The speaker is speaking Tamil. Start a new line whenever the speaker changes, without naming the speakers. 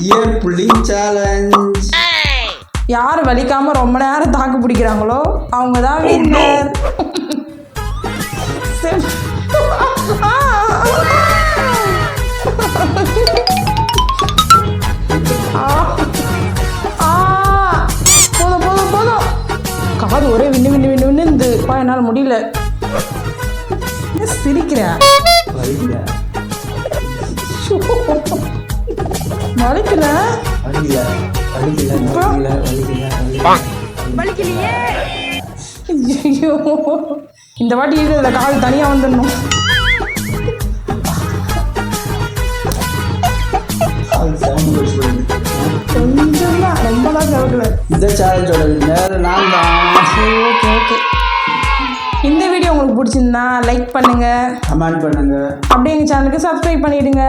Year pulling challenge.
யார் வலிக்காம ரொம்ப நேரம் தாக்கு பிடிக்கிறாங்களோ அவங்க தான் வின்னர். போதும் போதும் போதும். காது ஒரே விண்ணு விண்ணு விண்ணு விண்ணு பா, என்னால் முடியல. சிரிக்கிறேன். வலிக்கலையே. ஐயோ, இந்த வாட்டி இருக்கிறதுல கால் தனியா வந்துடணும். கொஞ்சம் தான், ரொம்பலாம் கேட்கல.
இந்த சேலஞ்சோட வின்னர் நான் தான்.
Okay okay. இந்த வீடியோ உங்களுக்கு பிடிச்சிருந்தா லைக் பண்ணுங்க,
கமெண்ட் பண்ணுங்க,
அப்படியே எங்கள் சேனலுக்கு சப்ஸ்கிரைப் பண்ணிடுங்க.